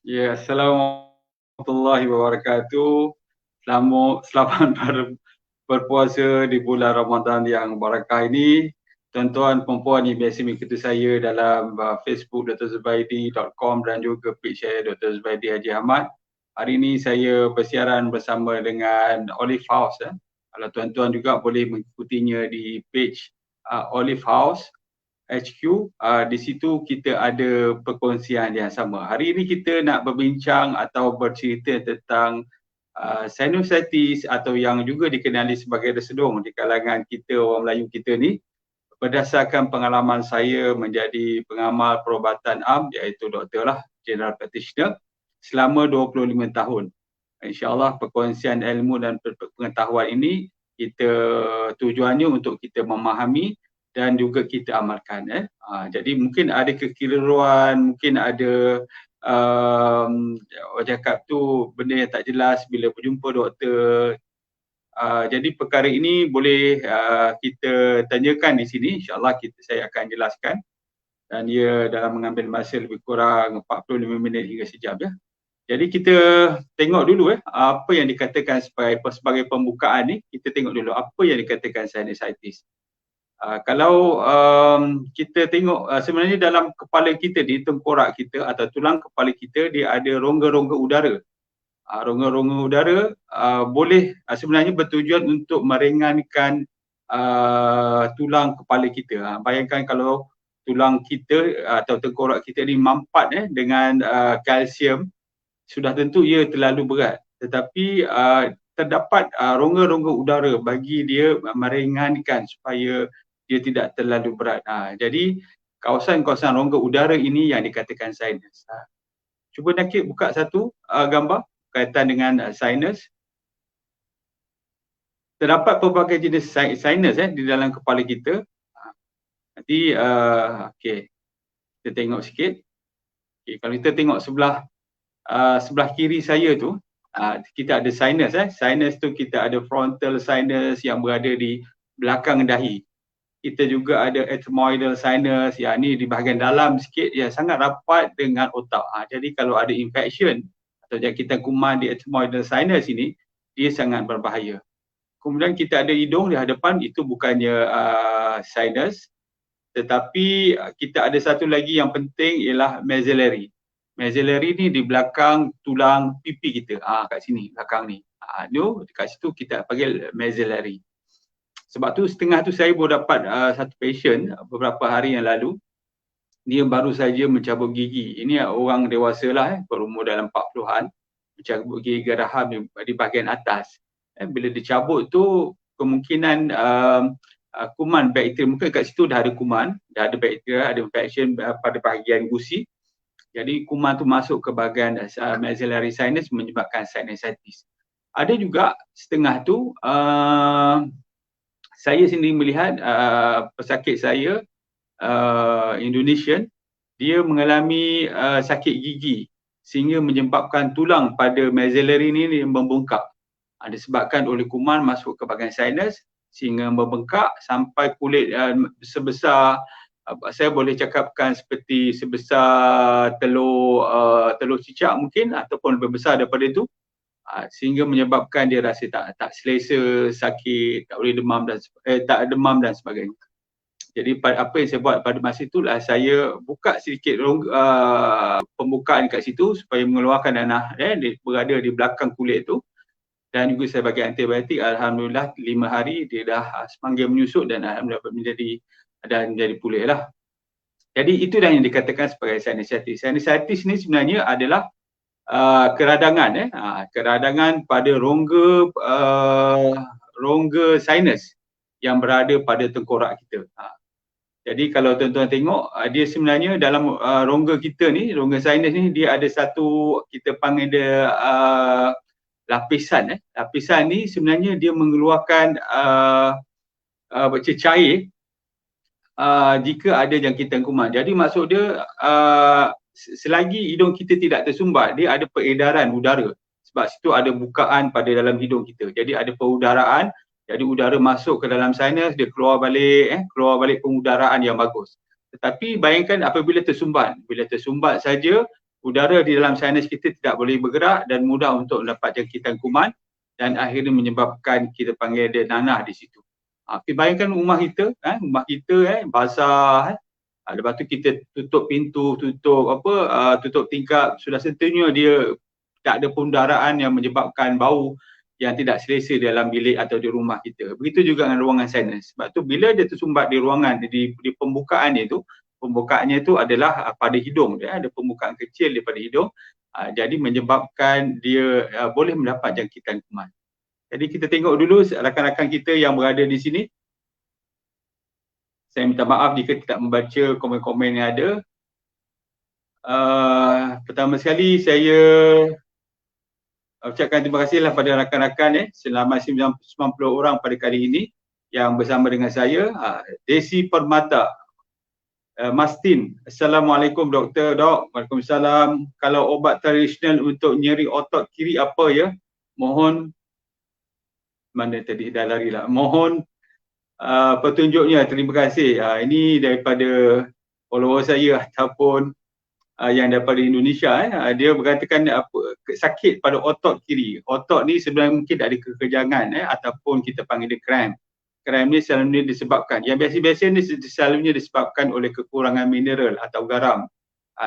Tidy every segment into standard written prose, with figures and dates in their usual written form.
Ya, Assalamualaikum warahmatullahi wabarakatuh. Selamat berpuasa di bulan Ramadan yang barakah ini. Tuan-tuan, perempuan yang biasa mengikuti saya dalam Facebook drzubaidi.com dan juga page saya Dr. Zubaidi Haji Ahmad. Hari ini saya bersiaran bersama dengan Olive House. Kalau tuan-tuan juga boleh mengikutinya di page Olive House HQ, di situ kita ada perkongsian yang sama. Hari ini kita nak berbincang atau bercerita tentang sinusitis atau yang juga dikenali sebagai resedung di kalangan kita orang Melayu kita ni. Berdasarkan pengalaman saya menjadi pengamal perubatan am, iaitu doktor lah, general practitioner, selama 25 tahun. InsyaAllah perkongsian ilmu dan pengetahuan ini kita tujuannya untuk kita memahami dan juga kita amalkan. Jadi mungkin ada kekeliruan, mungkin ada orang cakap tu benda yang tak jelas bila berjumpa doktor. Jadi perkara ini boleh kita tanyakan di sini, insyaAllah saya akan jelaskan, dan ia dalam mengambil masa lebih kurang 45 minit hingga sejam ya. Jadi kita tengok dulu apa yang dikatakan sebagai pembukaan ni, kita tengok dulu apa yang dikatakan sinusitis. Kalau kita tengok sebenarnya dalam kepala kita, di tengkorak kita atau tulang kepala kita, dia ada rongga-rongga udara. Rongga-rongga udara boleh sebenarnya bertujuan untuk meringankan tulang kepala kita. Bayangkan kalau tulang kita atau tengkorak kita ni mampat dengan kalsium, sudah tentu ia terlalu berat. Tetapi terdapat rongga-rongga udara bagi dia meringankan supaya dia tidak terlalu berat. Jadi kawasan-kawasan rongga udara ini yang dikatakan sinus. Cuba Nakib buka satu gambar kaitan dengan sinus. Terdapat pelbagai jenis sinus di dalam kepala kita. Nanti okey, kita tengok sikit. Okay, kalau kita tengok sebelah kiri saya tu, kita ada sinus. Sinus tu kita ada frontal sinus yang berada di belakang dahi. Kita juga ada ethmoidal sinus yang ni di bahagian dalam sikit yang sangat rapat dengan otak. Jadi kalau ada infection atau jangkitan kuman di ethmoidal sinus ini, dia sangat berbahaya. Kemudian kita ada hidung di hadapan, itu bukannya sinus, tetapi kita ada satu lagi yang penting ialah maxillary. Maxillary ni di belakang tulang pipi kita, kat sini belakang ni. Dekat situ kita panggil maxillary. Sebab tu setengah tu saya baru dapat satu patient beberapa hari yang lalu. Dia baru saja mencabut gigi. Ini orang dewasa lah, berumur dalam 40-an. Mencabut gigi geraham di bahagian atas. Bila dicabut tu kemungkinan kuman bakteria, mungkin kat situ dah ada kuman, dah ada bakteria, ada infection pada bahagian gusi. Jadi kuman tu masuk ke bahagian maxillary sinus menyebabkan sinusitis. Ada juga setengah tu saya sendiri melihat pesakit saya Indonesian, dia mengalami sakit gigi sehingga menyebabkan tulang pada maxillary ni membengkak. Disebabkan oleh kuman masuk ke bahagian sinus sehingga membengkak sampai kulit sebesar, saya boleh cakapkan seperti sebesar telur cicak mungkin, ataupun lebih besar daripada itu, sehingga menyebabkan dia rasa tak selesa, sakit, tak boleh demam dan sebagainya. Jadi apa yang saya buat pada masa itulah, saya buka sedikit pembukaan kat situ supaya mengeluarkan nanah dia berada di belakang kulit tu, dan juga saya bagi antibiotik. Alhamdulillah 5 hari dia dah semakin menyusut dan alhamdulillah menjadi pulih lah. Jadi itu dah yang dikatakan sebagai sinusitis. Sinusitis ni sebenarnya adalah keradangan keradangan pada rongga sinus yang berada pada tengkorak kita. Jadi kalau tuan-tuan tengok, dia sebenarnya dalam rongga kita ni, rongga sinus ni, dia ada satu, kita panggil dia lapisan. Lapisan ni sebenarnya dia mengeluarkan cecair jika ada jangkitan kuman. Jadi maksud dia selagi hidung kita tidak tersumbat, dia ada peredaran udara. Sebab situ ada bukaan pada dalam hidung kita. Jadi ada pengudaraan, jadi udara masuk ke dalam sinus, dia keluar balik pengudaraan yang bagus. Tetapi bayangkan apabila tersumbat. Bila tersumbat saja, udara di dalam sinus kita tidak boleh bergerak dan mudah untuk mendapat jangkitan kuman dan akhirnya menyebabkan kita panggil dia nanah di situ. Kita bayangkan rumah kita basah, lepas tu kita tutup pintu, tutup tingkap, sudah tentunya dia tak ada pendaraan yang menyebabkan bau yang tidak selesa dalam bilik atau di rumah kita. Begitu juga dengan ruangan sinus. Sebab tu bila dia tersumbat di ruangan, di pembukaannya itu adalah pada hidung dia, ada pembukaan kecil daripada hidung, jadi menyebabkan dia boleh mendapat jangkitan kuman. Jadi kita tengok dulu rakan-rakan kita yang berada di sini. Saya minta maaf jika tidak membaca komen-komen yang ada. Pertama sekali saya ucapkan terima kasihlah pada rakan-rakan selama 90 orang pada kali ini yang bersama dengan saya. Desi Permata, Mastin, Assalamualaikum doktor. Dok, Waalaikumsalam. Kalau obat tradisional untuk nyeri otot kiri apa ya? Mohon, mana tadi dah lari lah. Mohon petunjuknya, terima kasih. Ini daripada follower saya ataupun yang daripada Indonesia. Dia berkatakan sakit pada otot kiri. Otot ni sebenarnya mungkin ada kekejangan ataupun kita panggil dia cramp. Cramp ni selalunya disebabkan, yang biasa-biasa ni selalunya disebabkan oleh kekurangan mineral atau garam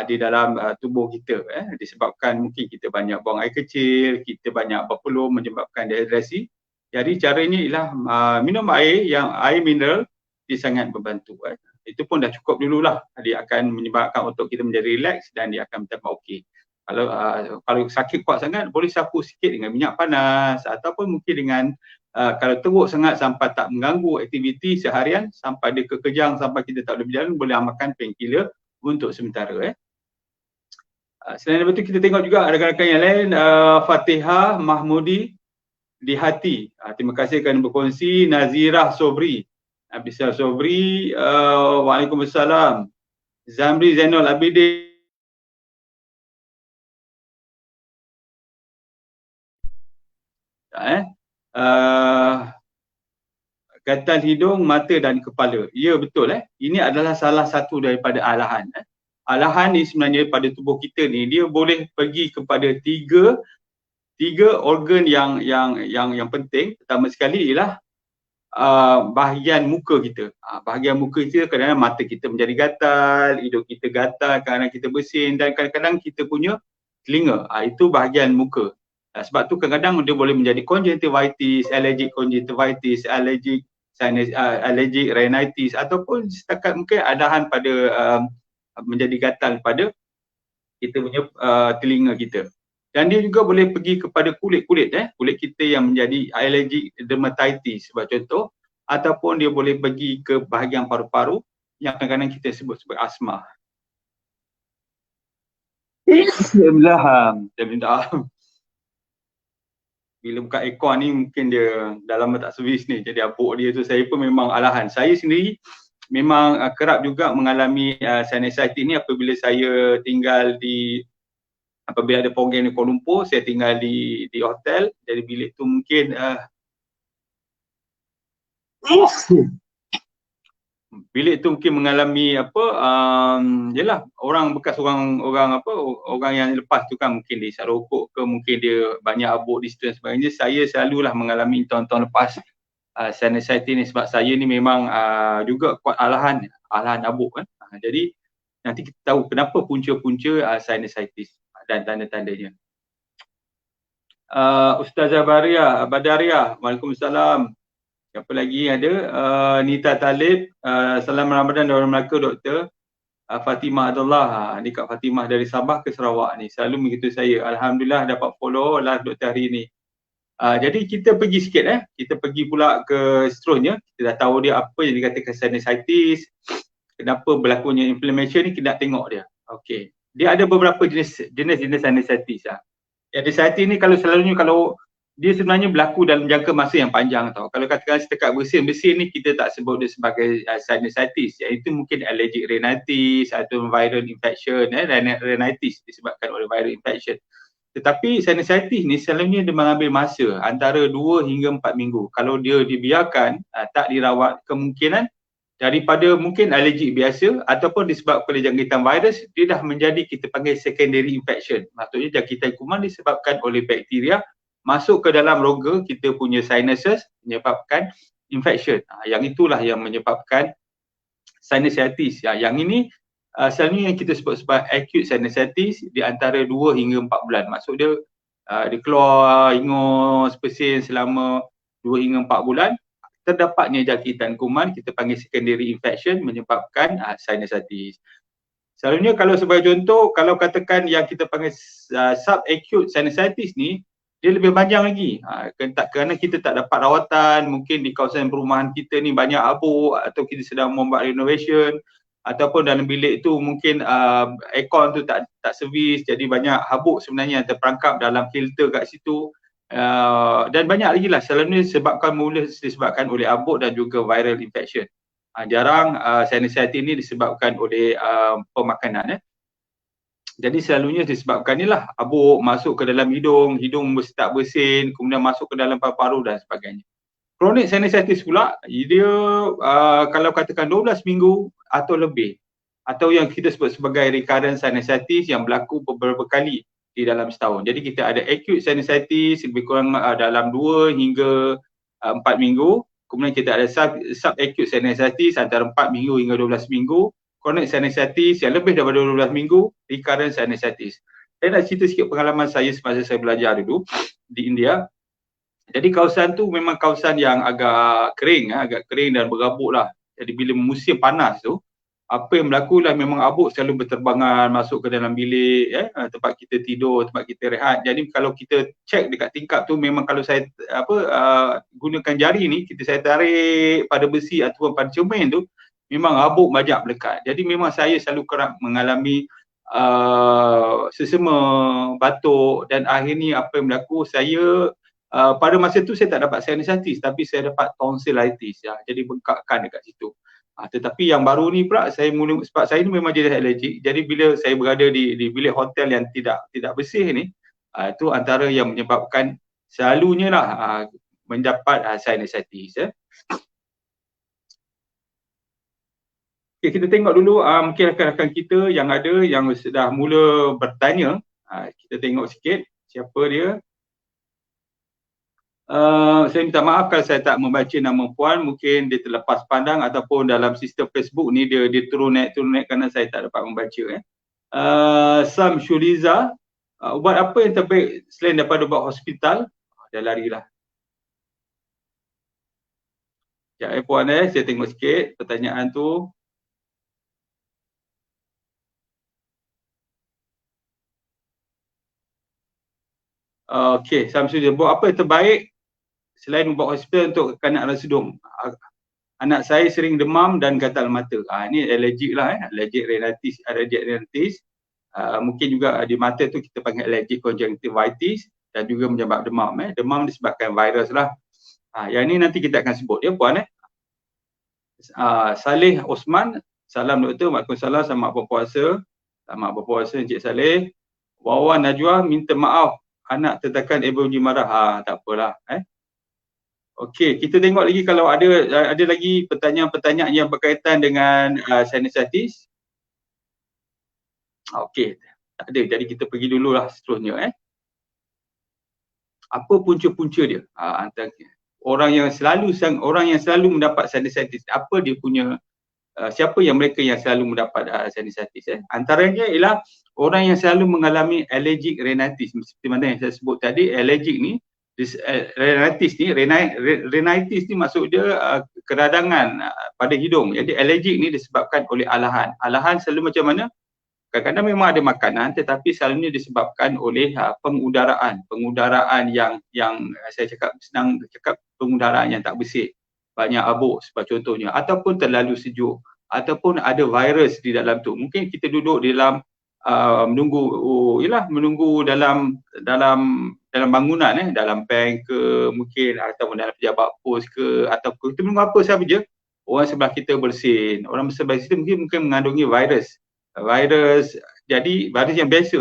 di dalam tubuh kita. Disebabkan mungkin kita banyak buang air kecil, kita banyak berpeluh menyebabkan dehidrasi. Jadi caranya ialah minum air mineral, dia sangat membantu. Itu pun dah cukup dululah. Dia akan menyebabkan otot kita menjadi relax dan dia akan tambah okey. Kalau sakit kuat sangat, boleh sapu sikit dengan minyak panas ataupun mungkin dengan kalau teruk sangat sampai tak mengganggu aktiviti seharian, sampai dia kekejang sampai kita tak boleh berjalan, boleh amalkan painkiller untuk sementara. Selain daripada itu kita tengok juga rakan-rakan yang lain, Fatihah Mahmudi di hati. Terima kasih kerana berkongsi. Nazirah Sobri, Abisal Sobri, Waalaikumsalam. Zamri Zainul Abidin, gatal hidung, mata dan kepala. Ya, betul. Ini adalah salah satu daripada alahan. Alahan ni sebenarnya pada tubuh kita ni, dia boleh pergi kepada tiga organ yang penting. Pertama sekali ialah bahagian muka kita. Bahagian muka kita, kadang-kadang mata kita menjadi gatal, hidung kita gatal, kadang-kadang kita bersin dan kadang-kadang kita punya telinga. Itu bahagian muka. Sebab tu kadang-kadang dia boleh menjadi conjunctivitis, allergic conjunctivitis, allergic sinus, allergic rhinitis ataupun setakat mungkin adahan pada menjadi gatal pada kita punya telinga kita. Dan dia juga boleh pergi kepada kulit kita yang menjadi allergic dermatitis sebab contoh, ataupun dia boleh pergi ke bahagian paru-paru yang kadang-kadang kita sebut sebagai asma. Bila buka aircon ni mungkin dia dah lama tak servis ni, jadi abuk dia tu saya pun memang alahan. Saya sendiri memang kerap juga mengalami sinusitis ni apabila saya tinggal apabila ada program di Kuala Lumpur, saya tinggal di hotel, jadi bilik tu mungkin mengalami yalah, orang bekas orang yang lepas tu kan mungkin dia isap rokok ke, mungkin dia banyak abuk di situ dan sebagainya. Saya selalulah mengalami tahun-tahun lepas sinusitis ni sebab saya ni memang juga kuat alahan abuk kan. Jadi nanti kita tahu kenapa punca-punca sinusitis dan tanda-tandanya. Ustazah Badaria, Waalaikumsalam. Siapa lagi ada? Nita Talib, salam Ramadan dari Melaka doktor. Fatimah Abdullah, ni Kak Fatimah dari Sabah ke Sarawak ni, selalu begitu saya. Alhamdulillah dapat follow live doktor hari ni. Jadi kita pergi sikit kita pergi pula ke seterusnya. Kita dah tahu dia apa yang dikatakan sinusitis, kenapa berlakunya inflammation ni, kita nak tengok dia. Okey. Dia ada beberapa jenis sinusitis. Sinusitis ni kalau dia sebenarnya berlaku dalam jangka masa yang panjang tau. Kalau katakan setakat bersin ni kita tak sebut dia sebagai sinusitis. Iaitu mungkin allergic rhinitis atau viral infection, rhinitis disebabkan oleh viral infection. Tetapi sinusitis ni selalunya dia mengambil masa antara 2 hingga 4 minggu. Kalau dia dibiarkan, tak dirawat, kemungkinan daripada mungkin alergik biasa ataupun disebabkan oleh jangkitan virus, dia dah menjadi kita panggil secondary infection. Maksudnya jangkitan kuman disebabkan oleh bakteria masuk ke dalam rongga kita punya sinuses, menyebabkan infection. Yang itulah yang menyebabkan sinusitis. Yang ini selalunya yang kita sebut sebagai acute sinusitis di antara 2 hingga 4 bulan. Maksud dia dia keluar ingus bersin selama 2 hingga 4 bulan. Terdapatnya jangkitan kuman kita panggil secondary infection menyebabkan sinusitis. Selalunya kalau sebagai contoh, kalau katakan yang kita panggil subacute sinusitis ni, dia lebih panjang lagi. Kerana kita tak dapat rawatan, mungkin di kawasan perumahan kita ni banyak habuk atau kita sedang membuat renovation ataupun dalam bilik tu mungkin aircon tu tak servis, jadi banyak habuk sebenarnya yang terperangkap dalam filter kat situ. Dan banyak lagi lah, selalunya disebabkan oleh habuk dan juga viral infection. Jarang sinusitis ini disebabkan oleh pemakanan. Jadi selalunya disebabkan ni lah, habuk masuk ke dalam hidung tak bersin, kemudian masuk ke dalam paru-paru dan sebagainya. Chronic sinusitis pula, dia kalau katakan 12 minggu atau lebih, atau yang kita sebut sebagai recurrent sinusitis yang berlaku beberapa kali di dalam setahun. Jadi kita ada acute sinusitis lebih kurang dalam 2 hingga 4 minggu. Kemudian kita ada subacute sinusitis antara 4 minggu hingga 12 minggu. Chronic sinusitis yang lebih daripada 12 minggu, recurrent sinusitis. Saya nak cerita sikit pengalaman saya semasa saya belajar dulu di India. Jadi kawasan tu memang kawasan yang agak kering dan berabuk lah. Jadi bila musim panas tu, apa yang berlaku lah memang habuk selalu berterbangan masuk ke dalam bilik, tempat kita tidur, tempat kita rehat. Jadi kalau kita cek dekat tingkap tu, memang kalau saya gunakan jari ni, saya tarik pada besi ataupun pada cermin tu, memang habuk banyak melekat. Jadi memang saya selalu kerap mengalami sesama, batuk, dan akhirnya apa yang berlaku, saya pada masa tu saya tak dapat sinusitis, tapi saya dapat tonsillitis. Jadi bengkakkan dekat situ. Tetapi yang baru ni pula sebab saya ni memang jenis alergik. Jadi bila saya berada di bilik hotel yang tidak bersih ni, itu antara yang menyebabkan selalunya lah mendapat sinusitis. Okay, kita tengok dulu mungkin rakan-rakan kita yang sudah mula bertanya. Kita tengok sikit siapa dia. Saya minta maaf kalau saya tak membaca nama puan, mungkin dia terlepas pandang ataupun dalam sistem Facebook ni dia turun naik kerana saya tak dapat membaca. Sam Shuliza, ubat apa yang terbaik selain daripada ubat hospital? Dah larilah. Ya, puan saya tengok sikit pertanyaan tu. Okey, Sam Shuliza, buat apa yang terbaik selain ubat hospital untuk kanak rasa sedung? Anak saya sering demam dan gatal mata. Ini alergik lah, alergik rhinitis. Mungkin juga di mata tu kita panggil alergik conjunctivitis dan juga menyebabkan demam. Demam disebabkan virus lah. Yang ni nanti kita akan sebut ya puan. Saleh Osman, salam doktor, waalaikumsalam, selamat berpuasa. Selamat berpuasa Encik Saleh. Wawan Najwa minta maaf anak tertekan ibu marah. Tak apalah. Okey, kita tengok lagi kalau ada lagi pertanyaan-pertanyaan yang berkaitan dengan sinusitis. Okey, tak ada. Jadi kita pergi dululah seterusnya. Apa punca-punca dia? Antara orang yang selalu mendapat sinusitis, apa dia punya siapa yang mereka yang selalu mendapat sinusitis? Antaranya ialah orang yang selalu mengalami allergic rhinitis. Seperti mana yang saya sebut tadi, allergic ni rhinitis ni maksud dia keradangan pada hidung. Jadi alergik ni disebabkan oleh alahan. Alahan selalu macam mana? Kadang-kadang memang ada makanan, tetapi selalunya disebabkan oleh pengudaraan yang saya senang cakap pengudaraan yang tak bersih, banyak habuk sebagai contohnya, ataupun terlalu sejuk, ataupun ada virus di dalam tu. Mungkin kita duduk di dalam menunggu dalam bangunan, dalam bank ke mungkin, ataupun dalam pejabat pos ke, ataupun kita menunggu apa sahaja, orang sebelah kita bersin, orang sebelah kita mungkin mengandungi virus. Jadi virus yang biasa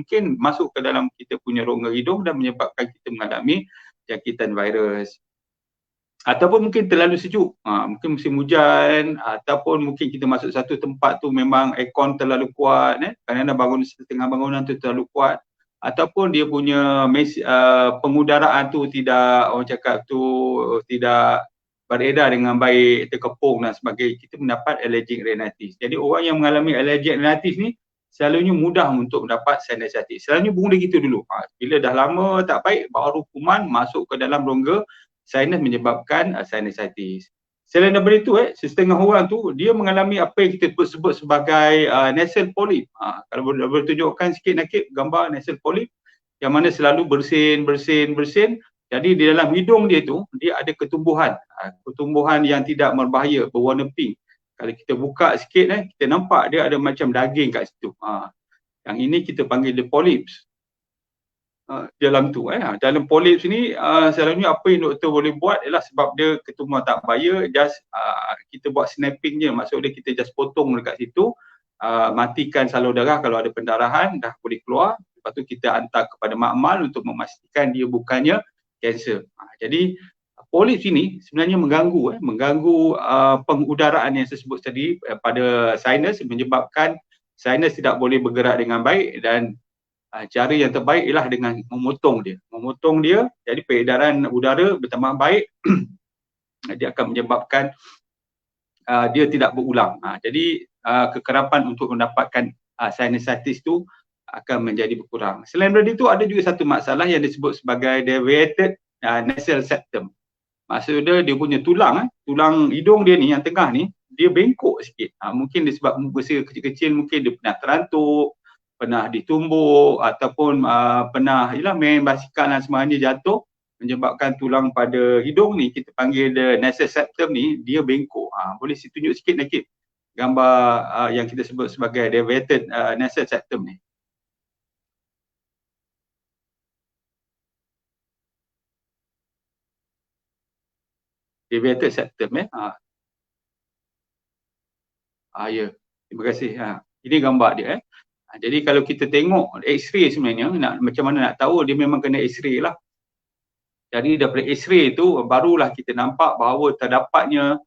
mungkin masuk ke dalam kita punya rongga hidung dan menyebabkan kita mengalami jangkitan virus. ataupun mungkin terlalu sejuk, mungkin musim hujan, ataupun mungkin kita masuk satu tempat tu memang aircon terlalu kuat, kadang-kadang bangun setengah bangunan tu terlalu kuat, ataupun dia punya pengudaraan tu tidak, orang cakap tu tidak beredar dengan baik, terkepung dan sebagainya, kita mendapat allergic rhinitis. Jadi orang yang mengalami allergic rhinitis ni selalunya mudah untuk mendapat sinusitis. Selalunya bermula gitu dulu. Bila dah lama tak baik, baru kuman masuk ke dalam rongga sinus menyebabkan sinusitis. Selain daripada itu, setengah orang tu dia mengalami apa yang kita sebut sebagai nasal polyp. Kalau boleh tunjukkan sikit Nakib gambar nasal polyp yang mana selalu bersin. Jadi di dalam hidung dia tu, dia ada ketumbuhan yang tidak berbahaya, berwarna pink. Kalau kita buka sikit, kita nampak dia ada macam daging kat situ. Yang ini kita panggil the polyps. Dalam tu, dalam polyps ni selalunya apa yang doktor boleh buat ialah sebab dia ketumbuhan tak bahaya, just kita buat snapping je, maksudnya kita just potong dekat situ, matikan salur darah kalau ada pendarahan, dah boleh keluar. Lepas tu kita hantar kepada makmal untuk memastikan dia bukannya kanser. Jadi polips ini sebenarnya mengganggu pengudaraan yang saya sebut tadi pada sinus, menyebabkan sinus tidak boleh bergerak dengan baik, dan cara yang terbaik ialah dengan memotong dia. Jadi peredaran udara bertambah baik. Dia akan menyebabkan dia tidak berulang. Jadi kekerapan untuk mendapatkan sinusitis tu akan menjadi berkurang. Selain daripada itu, ada juga satu masalah yang disebut sebagai deviated nasal septum. Maksudnya dia punya tulang hidung dia ni yang tengah ni dia bengkok sikit. Mungkin disebab bersih kecil-kecil, mungkin dia pernah terantuk, pernah ditumbuk, ataupun pernah main basikal dan sebagainya jatuh, menyebabkan tulang pada hidung ni, kita panggil the nasal septum ni, dia bengkok. Boleh tunjuk sikit Nakib gambar yang kita sebut sebagai deviated nasal septum ni. Deviated septum ya, terima kasih. Ini gambar dia. Jadi kalau kita tengok X-ray sebenarnya, macam mana nak tahu, dia memang kena X-ray lah. Jadi daripada X-ray tu barulah kita nampak bahawa terdapatnya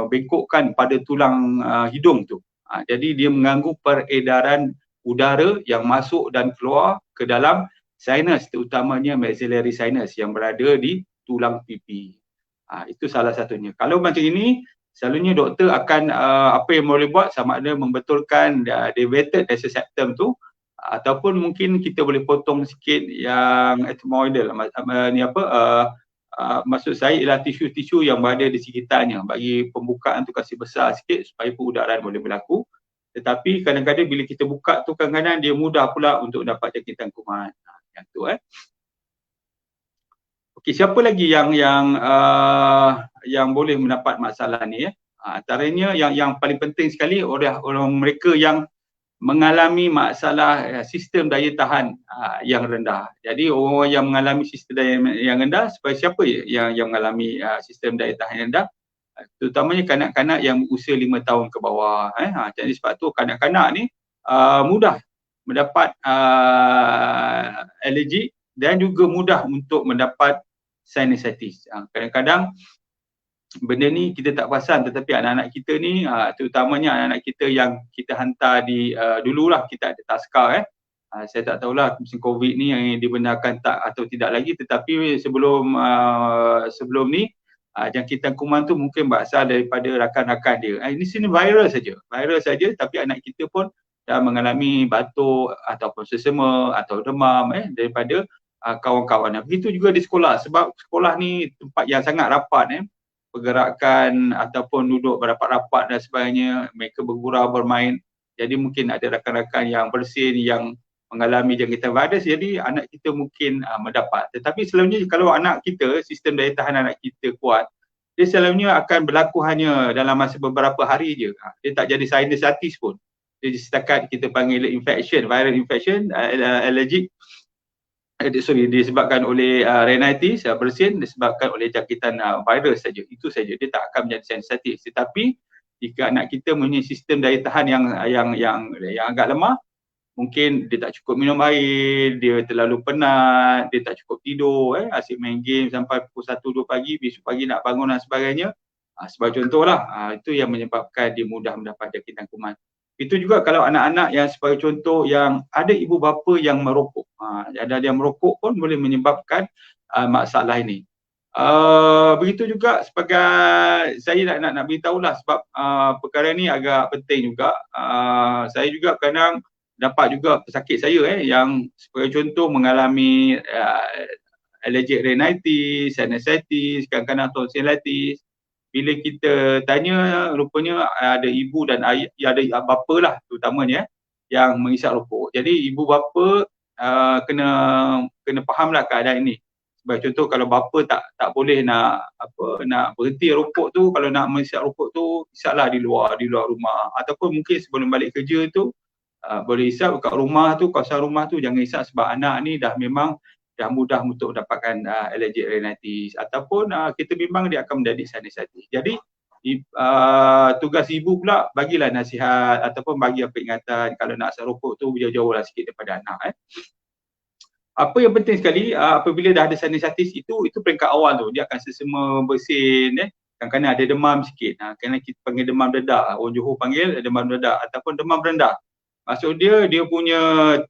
bengkokan pada tulang hidung tu. Jadi dia mengganggu peredaran udara yang masuk dan keluar ke dalam sinus, terutamanya maxillary sinus yang berada di tulang pipi. Itu salah satunya. Kalau macam ini, selalunya doktor akan apa yang boleh buat, sama ada membetulkan deviated nasal septum tu, ataupun mungkin kita boleh potong sikit yang ethmoidal. Maksud saya ialah tisu-tisu yang berada di sekitarnya, bagi pembukaan tu kasih besar sikit supaya pengudaraan boleh berlaku. Tetapi kadang-kadang bila kita buka tu, kadang-kadang dia mudah pula untuk dapat jangkitan kuman. Yang tu Okey, siapa lagi yang boleh mendapat masalah ni antaranya yang paling penting sekali orang mereka yang mengalami masalah sistem daya tahan yang rendah. Jadi orang yang mengalami sistem daya yang rendah, supaya siapa yang mengalami sistem daya tahan yang rendah, terutamanya kanak-kanak yang berusia 5 tahun ke bawah. Jadi sebab tu kanak-kanak ni mudah mendapat alergi dan juga mudah untuk mendapat sinusitis. Kadang-kadang benda ni kita tak perasan, tetapi anak-anak kita ni, terutamanya anak-anak kita yang kita hantar di dululah kita ada taskar saya tak tahulah musim COVID ni yang dibenarkan tak atau tidak lagi, tetapi sebelum ni jangkitan kuman tu mungkin berasal daripada rakan-rakan dia. Ini sini virus saja, tapi anak kita pun dah mengalami batuk ataupun sesama atau demam daripada kawan-kawan. Begitu juga di sekolah, sebab sekolah ni tempat yang sangat rapat, pergerakan ataupun duduk berapat-rapat dan sebagainya, mereka bergurau bermain. Jadi mungkin ada rakan-rakan yang bersin yang mengalami jangkitan virus, jadi anak kita mungkin mendapat. Tetapi selalunya kalau anak kita, sistem daya tahan anak kita kuat, dia selalunya akan berlaku hanya dalam masa beberapa hari je. Dia tak jadi sinusitis pun. Dia setakat kita panggil infection, viral infection, allergic, disebabkan oleh rhinitis, bersin, disebabkan oleh jangkitan virus saja. Itu saja, dia tak akan menjadi sinusitis. Tetapi jika anak kita mempunyai sistem daya tahan yang agak lemah, mungkin dia tak cukup minum air, dia terlalu penat, dia tak cukup tidur, asyik main game sampai pukul 1 2 pagi, besok pagi nak bangun dan sebagainya. Sebagai contohlah, itu yang menyebabkan dia mudah mendapat jangkitan kuman. Itu juga kalau anak-anak yang sebagai contoh yang ada ibu bapa yang merokok. Ada yang merokok pun boleh menyebabkan masalah ini. Begitu juga sebagai saya nak beritahulah sebab perkara ni agak penting juga. Saya juga kadang dapat juga pesakit saya yang sebagai contoh mengalami allergic rhinitis, sinusitis, kadang-kadang tonsillitis. Bila kita tanya, rupanya ada ibu dan ayah, ada bapa lah terutamanya yang mengisap rokok. Jadi ibu bapa kena fahamlah keadaan ini. Sebagai contoh, kalau bapa tak boleh nak berhenti rokok tu, kalau nak mengisap rokok tu, isaplah di luar rumah, ataupun mungkin sebelum balik kerja tu boleh isap kat rumah tu, kawasan rumah tu jangan isap sebab anak ni dah memang dah mudah untuk dapatkan allergic rhinitis, ataupun kita memang dia akan menjadi sinusitis. Jadi tugas ibu pula bagilah nasihat ataupun bagi apa ingatan kalau nak asap rokok tu jauh-jauhlah sikit daripada anak. Apa yang penting sekali apabila dah ada sinusitis itu peringkat awal tu, dia akan sesama bersin, kadang-kadang ada demam sikit. Kerana kita panggil demam dedak, orang Johor panggil demam dedak ataupun demam rendah. Maksud dia punya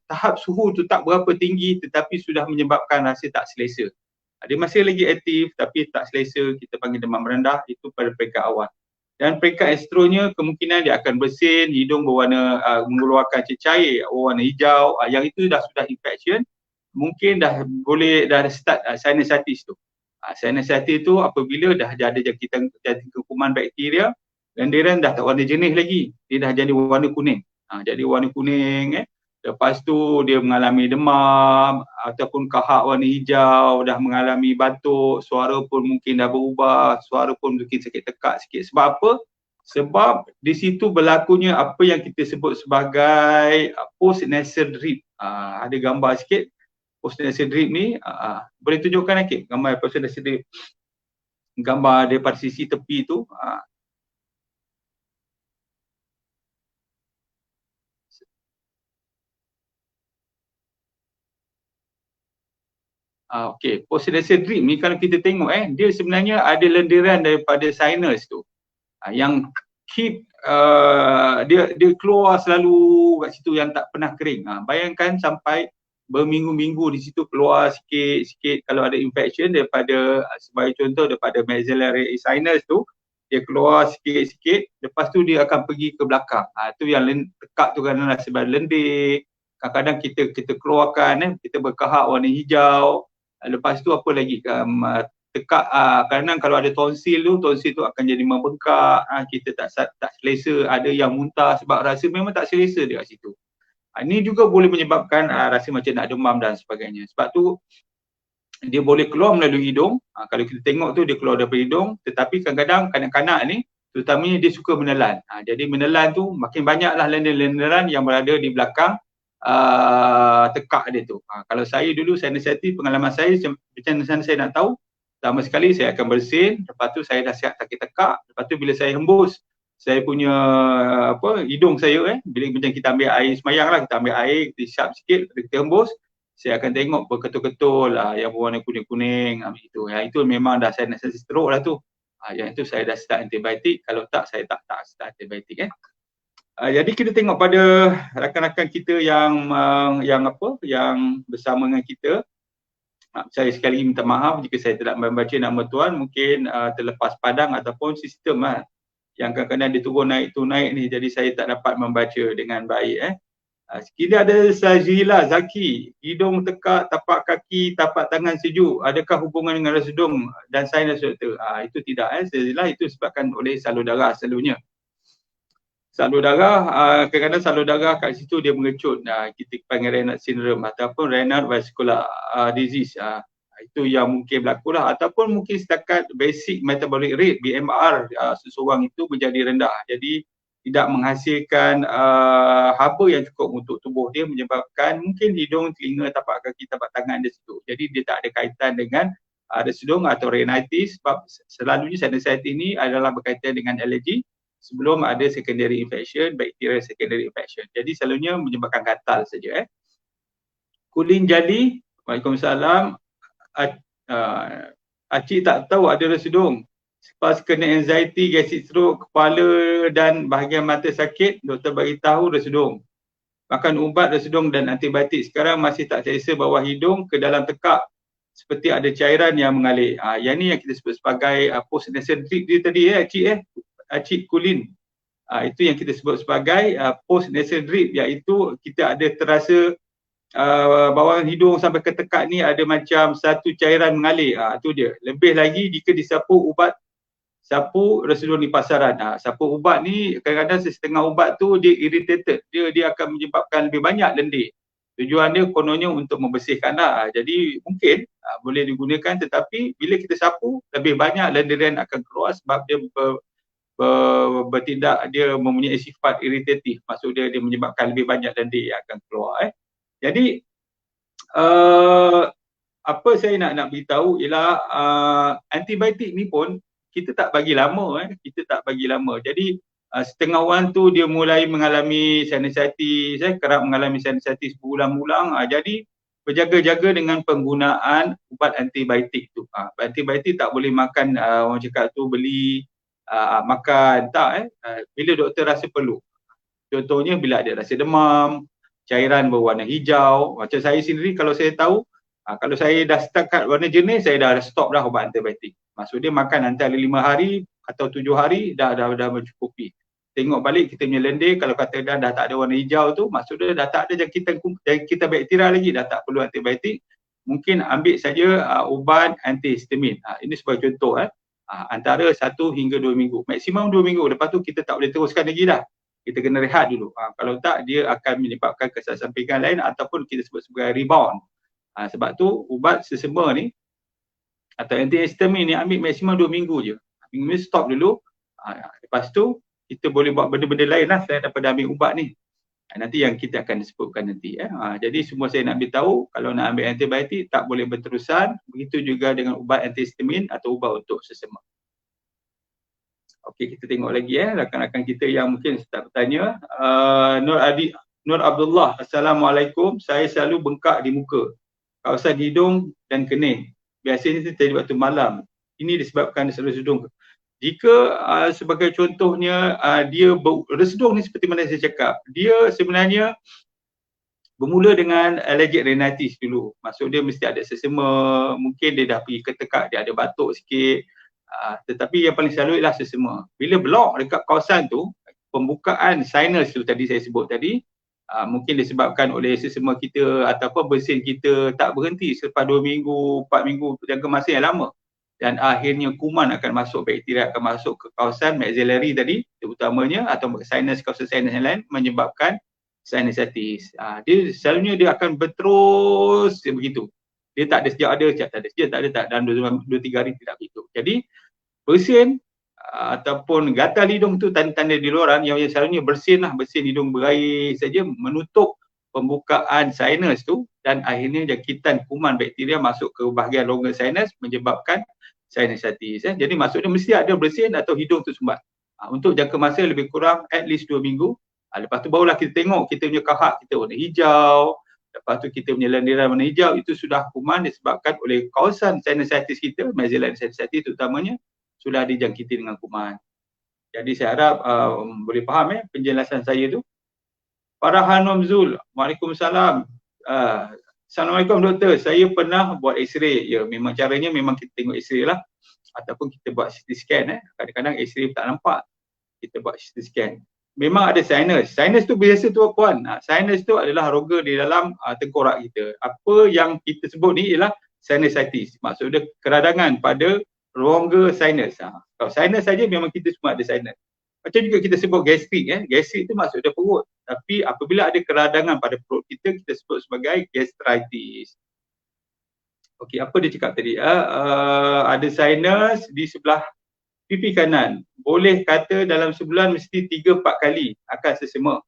tahap suhu tu tak berapa tinggi tetapi sudah menyebabkan rasa tak selesa. Dia masih lagi aktif tapi tak selesa, kita panggil demam rendah, itu pada peringkat awal. Dan peringkat seterusnya kemungkinan dia akan bersin, hidung berwarna mengeluarkan cecair warna hijau, yang itu dah sudah infection, mungkin dah start sinusitis tu. Sinusitis tu apabila dah ada jangkitan kuman bakteria, lendiran dah tak warna jenis lagi, dia dah jadi warna kuning. Jadi warna kuning, lepas tu dia mengalami demam ataupun kahak warna hijau, dah mengalami batuk, suara pun mungkin dah berubah, suara pun mungkin sakit tekak sikit. Sebab apa? Sebab di situ berlakunya apa yang kita sebut sebagai post nasal drip. Ada gambar sikit post nasal drip ni, boleh tunjukkan lagi gambar post nasal drip, gambar daripada sisi tepi tu. Okey, post nasal drip ni kalau kita tengok dia sebenarnya ada lendiran daripada sinus tu. Yang keep dia keluar selalu kat situ yang tak pernah kering. Bayangkan sampai berminggu-minggu di situ keluar sikit-sikit kalau ada infection daripada sebagai contoh daripada maxillary sinus tu, dia keluar sikit-sikit, lepas tu dia akan pergi ke belakang. Tu yang tekak tu kerana sebab lendir. Kadang-kadang kita keluarkan kita berkahak warna hijau. Lepas tu apa lagi, tekak, kadang kalau ada tonsil tu akan jadi membengkak, kita tak selesa, ada yang muntah sebab rasa memang tak selesa dia kat situ. Ini juga boleh menyebabkan rasa macam nak demam dan sebagainya. Sebab tu dia boleh keluar melalui hidung. Kalau kita tengok tu dia keluar daripada hidung, tetapi kadang-kadang kanak-kanak ni terutamanya dia suka menelan. Jadi menelan tu makin banyaklah lendir-lendiran yang berada di belakang tekak dia tu. Kalau saya dulu sinusitis, pengalaman saya macam mana saya nak tahu, pertama sekali saya akan bersin, lepas tu saya dah siap sakit tekak, lepas tu bila saya hembus saya punya hidung saya bila macam kita ambil air semayang lah, kita ambil air, kita isap sikit, kita hembus, saya akan tengok berketul-ketul yang berwarna kuning-kuning itu. Itu memang dah sinusitis teruk lah tu. Yang itu saya dah start antibiotik, kalau tak saya tak start antibiotik. Jadi kita tengok pada rakan-rakan kita yang bersama dengan kita. Saya sekali lagi minta maaf jika saya tidak membaca nama tuan, mungkin terlepas padang ataupun sistem yang kadang-kadang dia turun naik ni, jadi saya tak dapat membaca dengan baik. Sekiranya ada Sajila Zaki, hidung tekak, tapak kaki, tapak tangan sejuk, adakah hubungan dengan rasa hidung dan sinus doktor? Itu tidak. Sajila, itu disebabkan oleh salur darah selalunya. Salur darah, kadang-kadang salur darah kat situ dia mengecut, kita panggil Raynaud syndrome ataupun Raynaud vascular disease. Itu yang mungkin berlaku lah, ataupun mungkin setakat basic metabolic rate BMR seseorang itu menjadi rendah, jadi tidak menghasilkan haba yang cukup untuk tubuh dia, menyebabkan mungkin hidung, telinga, tapak kaki, tapak tangan dia situ. Jadi dia tak ada kaitan dengan rasa hidung atau rhinitis, sebab selalunya sinusitis ini adalah berkaitan dengan alergi. sebelum ada secondary infection, bacterial secondary infection. Jadi selalunya menyebabkan gatal saja. Kulin jali, Waalaikumsalam. Acik tak tahu ada resedung. Selepas kena anxiety, gastric stroke, kepala dan bahagian mata sakit, doktor bagi tahu resedung. Makan ubat resedung dan antibiotik. Sekarang masih tak selesa bawah hidung ke dalam tekak. Seperti ada cairan yang mengalir. Yang ni yang kita sebut sebagai post-nasal drip dia tadi Acik Kulin. Itu yang kita sebut sebagai post-nasal drip, iaitu kita ada terasa bawah hidung sampai ke tekak ni ada macam satu cairan mengalir. Itu dia. Lebih lagi jika disapu ubat sapu resedung di pasaran. Sapu ubat ni kadang-kadang setengah ubat tu dia irritated. Dia akan menyebabkan lebih banyak lendir. Tujuan dia kononnya untuk membersihkan lah. Jadi mungkin boleh digunakan, tetapi bila kita sapu lebih banyak lendiran akan keluar sebab dia bertindak, dia mempunyai sifat irritatif. Maksud dia menyebabkan lebih banyak lendir yang akan keluar. Jadi apa saya nak beritahu ialah antibiotik ni pun kita tak bagi lama. Kita tak bagi lama. Jadi setengah orang tu dia mulai mengalami sinusitis, kerap mengalami sinusitis berulang-ulang. Jadi berjaga-jaga dengan penggunaan ubat antibiotik tu. Antibiotik tak boleh makan, orang cakap tu beli makan, tak. Bila doktor rasa perlu. Contohnya bila ada rasa demam, cairan berwarna hijau. Macam saya sendiri kalau saya tahu, kalau saya dah setakat warna jenis, saya dah stop dah ubat antibiotik. Maksud dia makan antara 5 hari atau 7 hari dah mencukupi. Tengok balik kita punya lendir, kalau kata dah tak ada warna hijau tu, maksud dia dah tak ada jangkitan bakteria lagi, dah tak perlu antibiotik. Mungkin ambil saja ubat antihistamin. Ini sebagai contoh. Antara 1 hingga 2 minggu. Maksimum 2 minggu. Lepas tu kita tak boleh teruskan lagi dah. Kita kena rehat dulu. Kalau tak, dia akan menyebabkan kesan sampingan lain ataupun kita sebut sebagai rebound. Sebab tu ubat sesama ni atau antihistamin ni ambil maksimum 2 minggu je. Minggu ni stop dulu. Lepas tu kita boleh buat benda-benda lain lah selain daripada ambil ubat ni. Nanti yang kita akan sebutkan nanti. Jadi semua saya nak beritahu, kalau nak ambil antibiotik tak boleh berterusan. Begitu juga dengan ubat antihistamin atau ubat untuk sesama. Okey, kita tengok lagi rakan-rakan kita yang mungkin tak bertanya. Nur Abdullah, Assalamualaikum. Saya selalu bengkak di muka, kawasan hidung dan kening. Biasanya terjadi waktu malam. Ini disebabkan resedung. Jika sebagai contohnya dia resedung ni seperti mana saya cakap, dia sebenarnya bermula dengan allergic rhinitis dulu. Maksud dia mesti ada sesama, mungkin dia dah pergi ke tekak, dia ada batuk sikit. Tetapi yang paling selalu ialah sesama. Bila blok dekat kawasan tu, pembukaan sinus tu tadi saya sebut tadi, mungkin disebabkan oleh sesama kita ataupun bersin kita tak berhenti selepas 2 minggu, 4 minggu, jangka masa yang lama. Dan akhirnya kuman akan masuk, bakteria akan masuk ke kawasan maxillary tadi, terutamanya, atau sinus, kawasan sinus yang lain, menyebabkan sinusitis. Dia selalunya dia akan berterus begitu. Dia tak ada sejak ada, tak ada sejak tak ada, tak dalam 2-3 hari tidak begitu. Jadi bersin ataupun gatal hidung tu tanda-tanda di luaran yang selalunya bersin hidung berair saja menutup pembukaan sinus tu, dan akhirnya jangkitan kuman bakteria masuk ke bahagian rongga sinus menyebabkan sinusitis. Jadi maksudnya mesti ada bersin atau hidung tu sumbat. Untuk jangka masa lebih kurang at least 2 minggu. Lepas tu barulah kita tengok kita punya kahak kita warna hijau. Lepas tu kita punya lendiran warna hijau, itu sudah kuman disebabkan oleh kawasan sinusitis kita, maxillary sinusitis terutamanya, sudah dijangkiti dengan kuman. Jadi saya harap boleh faham penjelasan saya tu. Farhan Nomzul, Waalaikumsalam. Assalamualaikum doktor, saya pernah buat x-ray. Ya, memang caranya memang kita tengok x-ray lah. Ataupun kita buat CT scan. Kadang-kadang x-ray tak nampak, kita buat CT scan. Memang ada sinus. Sinus tu biasa tu puan. Sinus tu adalah rongga di dalam tengkorak kita. Apa yang kita sebut ni ialah sinusitis. Maksudnya keradangan pada rongga sinus. Kalau sinus saja memang kita semua ada sinus. Macam juga kita sebut gastrik. Gastrik tu maksudnya perut. Tapi apabila ada keradangan pada perut kita, kita sebut sebagai gastritis. Okey, apa dia cakap tadi? Ada sinus di sebelah pipi kanan. Boleh kata dalam sebulan mesti 3-4 kali akan sesama.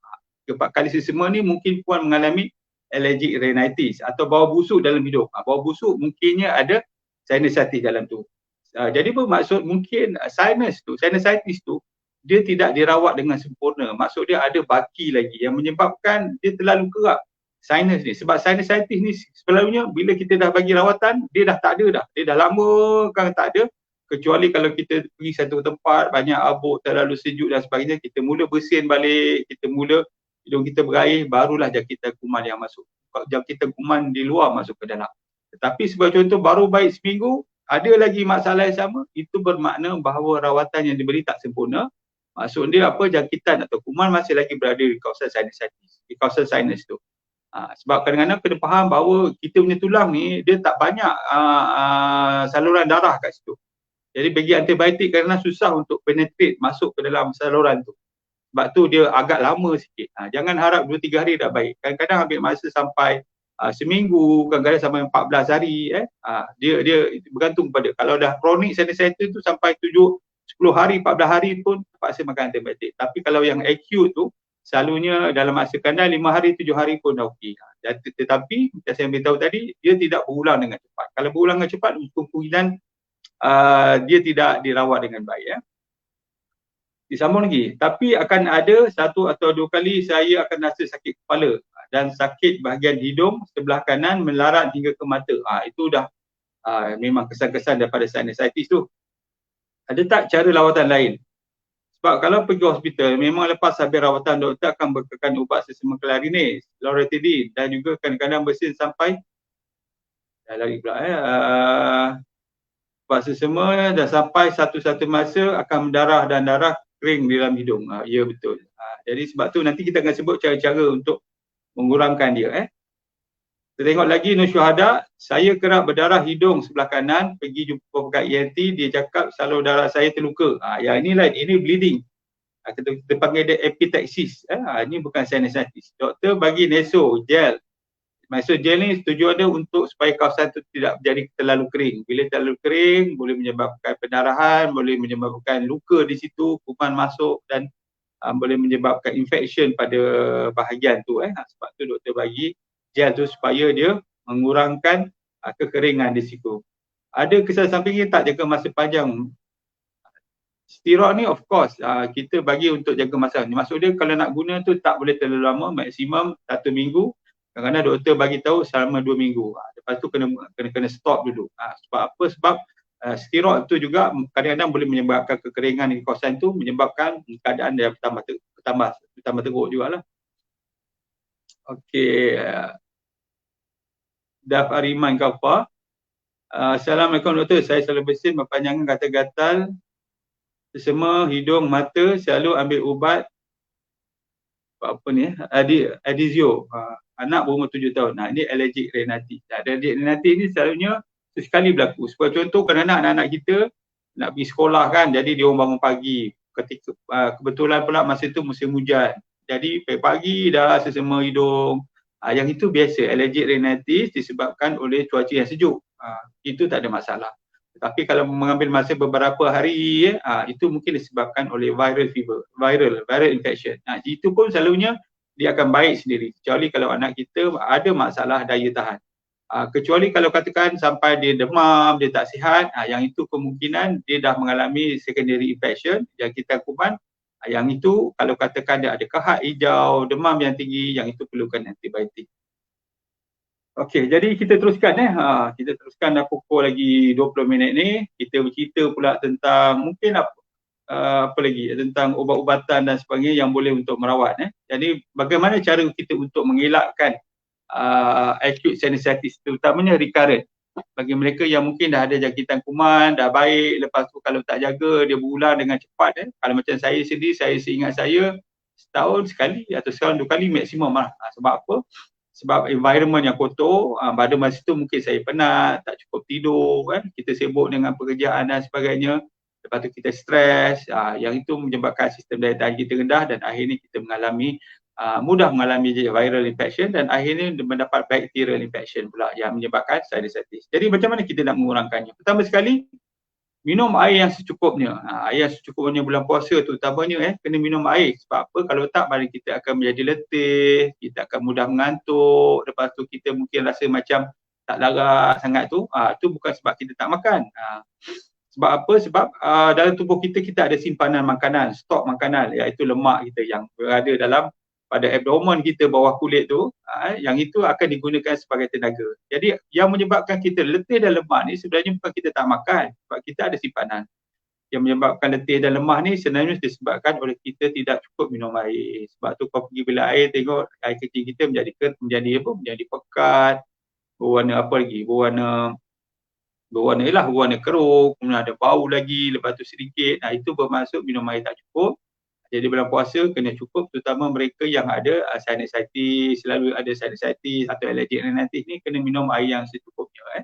3-4 kali sesama ni mungkin puan mengalami allergic rhinitis atau bau busuk dalam hidung. Bau busuk mungkinnya ada sinusitis dalam tu. Jadi bermaksud mungkin sinusitis tu dia tidak dirawat dengan sempurna. Maksud dia ada baki lagi yang menyebabkan dia terlalu kerap sinus ni. Sebab sinusitis ni selalunya bila kita dah bagi rawatan, dia dah tak ada dah. Dia dah lama kan tak ada. Kecuali kalau kita pergi satu tempat, banyak abuk, terlalu sejuk dan sebagainya, kita mula bersin balik, kita mula hidung kita berair, barulah jangkitan kuman yang masuk. Jangkitan kuman di luar masuk ke dalam. Tetapi sebagai contoh, baru baik seminggu, ada lagi masalah yang sama, itu bermakna bahawa rawatan yang diberi tak sempurna. Maksud dia apa, jangkitan atau kuman masih lagi berada di kawasan sinusitis, di kawasan sinus tu. Sebab kadang-kadang kena faham bahawa kita punya tulang ni, dia tak banyak saluran darah kat situ. Jadi bagi antibiotik kadang-kadang susah untuk penetrate masuk ke dalam saluran tu. Sebab tu dia agak lama sikit. Jangan harap 2-3 hari dah baik. Kadang-kadang ambil masa sampai seminggu, kadang-kadang sampai 14 hari. Dia bergantung pada, kalau dah chronic sinusitis tu sampai 10 hari, 14 hari pun terpaksa makan antibiotik. Tapi kalau yang acute tu, selalunya dalam masa kandang 5 hari, 7 hari pun dah okey. Tetapi, macam saya beritahu tadi, dia tidak berulang dengan cepat. Kalau berulang dengan cepat, kemungkinan dia tidak dirawat dengan baik. Disambung lagi, tapi akan ada 1 atau 2 kali saya akan rasa sakit kepala dan sakit bahagian hidung sebelah kanan melarat hingga ke mata. Itu dah memang kesan-kesan daripada sinusitis tu. Ada tak cara lawatan lain? Sebab kalau pergi hospital, memang lepas habis rawatan, doktor akan bekalkan ubat sesama Clarinet, Loratadine dan juga kadang-kadang bersin sampai ubat sesama dah sampai satu-satu masa akan mendarah dan darah kering di dalam hidung. Ya betul. Jadi sebab tu nanti kita akan sebut cara-cara untuk mengurangkan dia. Kita tengok lagi Nur Syuhada, saya kerap berdarah hidung sebelah kanan, pergi jumpa pekat ENT, dia cakap salur darah saya terluka. Yang ini lain, ini bleeding. Kita panggil dia epistaxis. Ini bukan sinusitis. Doktor bagi Neso gel. Maksud gel ni tujuan dia untuk supaya kawasan tu tidak menjadi terlalu kering. Bila terlalu kering, boleh menyebabkan pendarahan, boleh menyebabkan luka di situ, kuman masuk dan boleh menyebabkan infection pada bahagian tu. Sebab tu doktor bagi gel tu supaya dia mengurangkan kekeringan di situ. Ada kesan samping tak jaga masa panjang? Steroid ni of course kita bagi untuk jaga masa. Maksud dia kalau nak guna tu tak boleh terlalu lama, maksimum 1 minggu. Kadang-kadang doktor bagi tahu selama 2 minggu. Lepas tu kena stop dulu. Sebab apa? Sebab steroid tu juga kadang-kadang boleh menyebabkan kekeringan di kawasan tu, menyebabkan keadaan dia bertambah teruk jugalah. Okey. Daf Ariman Kafa. Assalamualaikum doktor, saya selalu bersin, berpanjangan, gatal-gatal sesama hidung, mata, selalu ambil ubat apa ni, Adizio. Anak berumur 7 tahun. Ini allergic rhinitis. Allergic rhinitis ni selalunya sesekali berlaku. Sebagai contoh, kadang-kadang anak-anak kita nak pergi sekolah kan, jadi dia orang bangun pagi. Ketika kebetulan pula masa tu musim hujan. Jadi pagi-pagi dah sesama hidung. Yang itu biasa, allergic rhinitis disebabkan oleh cuaca yang sejuk. Itu tak ada masalah. Tapi kalau mengambil masa beberapa hari, itu mungkin disebabkan oleh viral fever, viral infection. Itu pun selalunya dia akan baik sendiri. Kecuali kalau anak kita ada masalah daya tahan. Kecuali kalau katakan sampai dia demam, dia tak sihat, yang itu kemungkinan dia dah mengalami secondary infection, jangkitan kuman. Yang itu kalau katakan dia ada kahak hijau, demam yang tinggi, yang itu perlukan antibiotik. Okey, jadi kita teruskan kita teruskan dah pukul lagi 20 minit ni. Kita bercerita pula tentang mungkin apa lagi, tentang ubat-ubatan dan sebagainya yang boleh untuk merawat. Jadi bagaimana cara kita untuk mengelakkan acute sinusitis, terutamanya recurrent. Bagi mereka yang mungkin dah ada jangkitan kuman, dah baik, lepas tu kalau tak jaga dia berulang dengan cepat. Kalau macam saya sendiri, saya seingat saya setahun sekali atau setahun 2 kali maksimum lah. Sebab apa? Sebab environment yang kotor, pada masa tu mungkin saya penat, tak cukup tidur, kita sibuk dengan pekerjaan dan sebagainya. Lepas tu kita stres, yang itu menyebabkan sistem daya tahan kita rendah dan akhirnya kita mudah mengalami viral infection dan akhirnya mendapat bacterial infection pula yang menyebabkan sinusitis. Jadi macam mana kita nak mengurangkannya? Pertama sekali, minum air yang secukupnya. Air yang secukupnya bulan puasa terutamanya kena minum air. Sebab apa? Kalau tak, badan kita akan menjadi letih, kita akan mudah mengantuk, lepas tu kita mungkin rasa macam tak larat sangat tu. Tu bukan sebab kita tak makan. Sebab apa? Sebab dalam tubuh kita ada simpanan makanan, stok makanan, iaitu lemak kita yang berada dalam pada abdomen kita, bawah kulit tu, yang itu akan digunakan sebagai tenaga. Jadi yang menyebabkan kita letih dan lemah ni sebenarnya bukan kita tak makan, sebab kita ada simpanan. Yang menyebabkan letih dan lemah ni sebenarnya disebabkan oleh kita tidak cukup minum air. Sebab tu kau pergi bilik air, tengok air kecil kita menjadi pekat, berwarna apa lagi? Berwarna keruh, kemudian ada bau lagi, lepas tu sedikit. Itu bermaksud minum air tak cukup. Jadi bulan puasa kena cukup, terutama mereka yang ada sinusitis, selalu ada sinusitis atau alergik rhinitis ni, kena minum air yang secukupnya.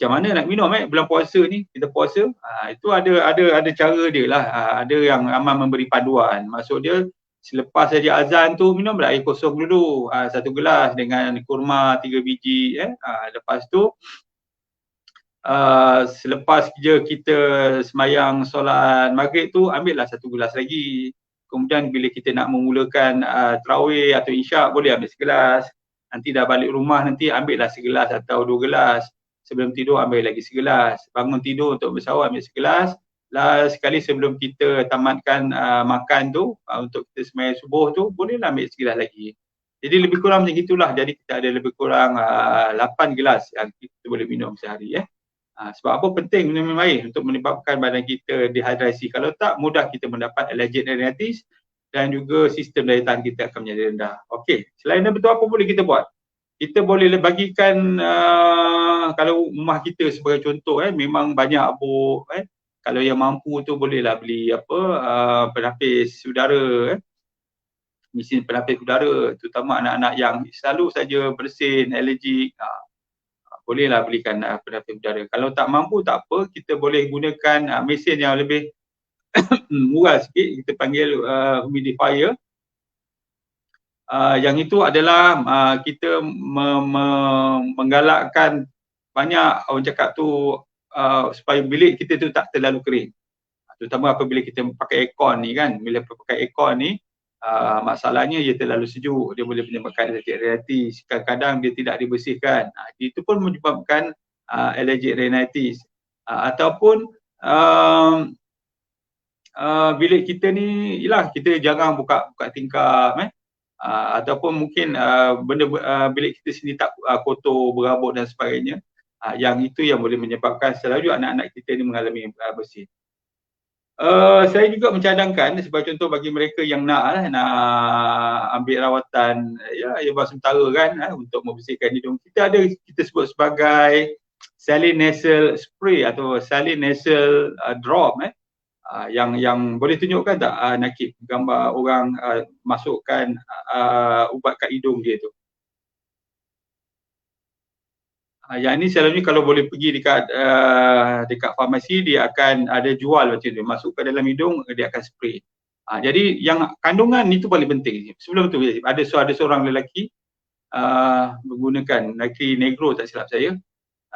Macam mana nak minum bulan puasa ni, kita puasa, itu ada cara dia lah. Ada yang aman memberi panduan. Maksud dia, selepas saja azan tu minumlah air kosong dulu, 1 gelas dengan kurma 3 biji. Lepas tu selepas je kita semayang solat maghrib tu, ambillah 1 gelas lagi. Kemudian bila kita nak memulakan tarawih atau isyak, boleh ambil segelas. Nanti dah balik rumah nanti ambillah segelas atau 2 gelas. Sebelum tidur ambil lagi segelas. Bangun tidur untuk bersahur ambil segelas. Last sekali sebelum kita tamatkan makan tu, untuk kita semayang subuh tu, bolehlah ambil segelas lagi. Jadi lebih kurang macam itulah. Jadi kita ada lebih kurang 8 gelas yang kita boleh minum sehari. Sebab apa penting minum air? Untuk menyebabkan badan kita dehidrasi. Kalau tak, mudah kita mendapat alergik rhinitis dan juga sistem daya tahan kita akan menjadi rendah. Okey, selain itu apa boleh kita buat? Kita boleh bagikan kalau rumah kita sebagai contoh, memang banyak abuk, kalau yang mampu tu bolehlah beli penapis udara, mesin penapis udara, terutama anak-anak yang selalu saja bersin, alergik, bolehlah belikan penapis udara. Kalau tak mampu tak apa, kita boleh gunakan mesin yang lebih murah sikit, kita panggil humidifier. Yang itu adalah kita menggalakkan banyak, orang cakap tu, supaya bilik kita tu tak terlalu kering. Terutama apabila kita pakai aircon ni kan, bila pakai aircon ni, masalahnya ia terlalu sejuk, dia boleh menyebabkan alergik rhinitis. Kadang-kadang dia tidak dibersihkan, itu pun menyebabkan alergik rhinitis. Ataupun bilik kita ni, ialah kita jarang buka tingkap, ataupun mungkin bilik kita sendiri tak kotor, berabuk dan sebagainya. Yang itu yang boleh menyebabkan selalu anak-anak kita ni mengalami bersin. Saya juga mencadangkan sebagai contoh bagi mereka yang nak ambil rawatan yang sementara kan, untuk membersihkan hidung. Kita sebut sebagai saline nasal spray atau saline nasal drop, yang boleh tunjukkan tak Nakib gambar orang masukkan ubat kat hidung dia tu. Yang ni selalunya kalau boleh pergi dekat farmasi, dia akan ada jual macam tu, masuk ke dalam hidung, dia akan spray. Jadi yang kandungan itu paling penting. Sebelum tu ada seorang lelaki menggunakan, lelaki negro tak silap saya,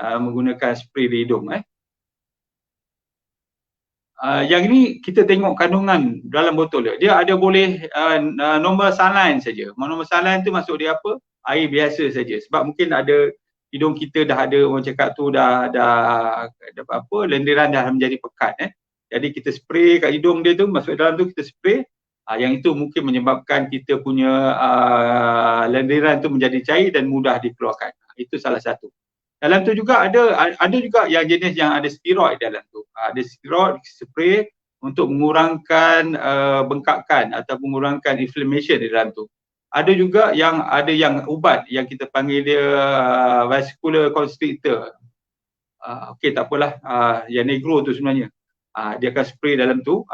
menggunakan spray di hidung. Yang ni kita tengok kandungan dalam botol dia ada boleh normal saline saja. Normal saline tu maksud dia apa? Air biasa saja. Sebab mungkin ada hidung kita dah ada, orang cakap tu dah lendiran dah menjadi pekat. Jadi kita spray kat hidung dia tu, masuk dalam tu kita spray, yang itu mungkin menyebabkan kita punya lendiran tu menjadi cair dan mudah dikeluarkan. Itu salah satu. Dalam tu juga ada juga yang jenis yang ada steroid dalam tu. Ada steroid spray untuk mengurangkan bengkakan atau mengurangkan inflammation di dalam tu. Ada juga yang ubat yang kita panggil dia vascular constrictor. Okey, tak apalah, yang negro tu sebenarnya. Dia akan spray dalam tu.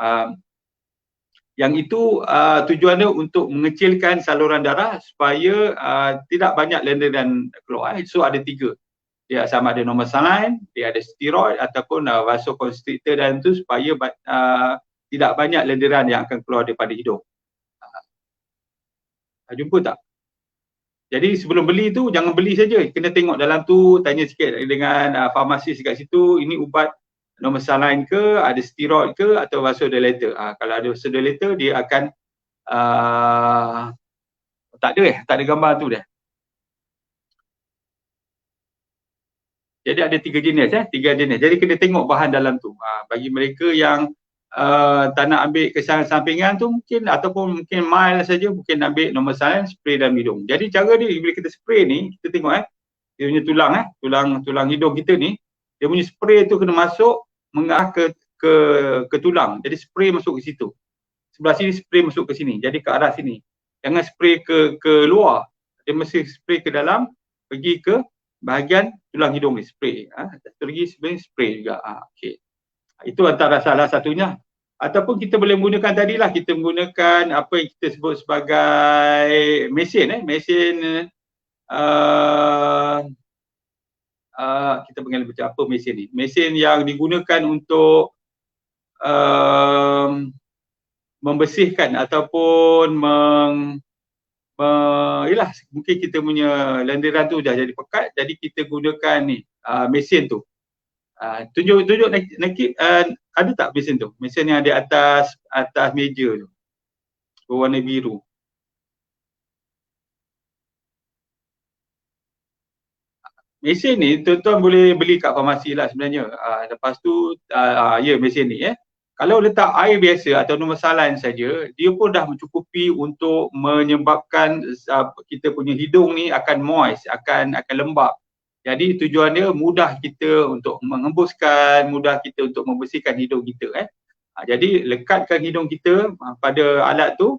Yang itu tujuannya untuk mengecilkan saluran darah supaya tidak banyak lendiran keluar. So ada 3. Dia sama ada normal saline, dia ada steroid ataupun vasoconstrictor dalam tu supaya tidak banyak lendiran yang akan keluar daripada hidung. Jumpa tak? Jadi sebelum beli tu jangan beli saja, kena tengok dalam tu, tanya sikit dengan farmasis kat situ, ini ubat normal saline ke, ada steroid ke atau vasodilator. Kalau ada vasodilator dia akan tak ada gambar tu dia. Jadi ada 3 jenis, 3 jenis. Jadi kena tengok bahan dalam tu. Bagi mereka yang tak nak ambil kesan sampingan tu mungkin, ataupun mungkin mild saja, mungkin ambil normal saline, spray dalam hidung. Jadi cara dia bila kita spray ni, kita tengok dia punya tulang hidung kita ni, dia punya spray tu kena masuk mengarah ke tulang. Jadi spray masuk ke situ. Sebelah sini spray masuk ke sini. Jadi ke arah sini. Jangan spray ke luar. Dia mesti spray ke dalam, pergi ke bahagian tulang hidung ni, spray. Satu lagi sebenarnya spray juga. Okey. Itu antara salah satunya. Ataupun kita boleh menggunakan tadilah, kita menggunakan apa yang kita sebut sebagai mesin. Mesin kita panggil macam apa mesin ni? Mesin yang digunakan untuk membersihkan ataupun yalah, mungkin kita punya lendiran tu dah jadi pekat, jadi kita gunakan ni mesin tu. Tunjuk Nakib, ada tak mesin tu? Mesin yang ada atas meja tu, berwarna biru. Mesin ni tuan-tuan boleh beli kat farmasi lah sebenarnya. Lepas tu ya, mesin ni kalau letak air biasa atau normal saline saja, dia pun dah mencukupi untuk menyebabkan kita punya hidung ni akan moist, akan lembap. Jadi tujuan dia mudah kita untuk mengembuskan, mudah kita untuk membersihkan hidung kita. Jadi lekatkan hidung kita pada alat tu,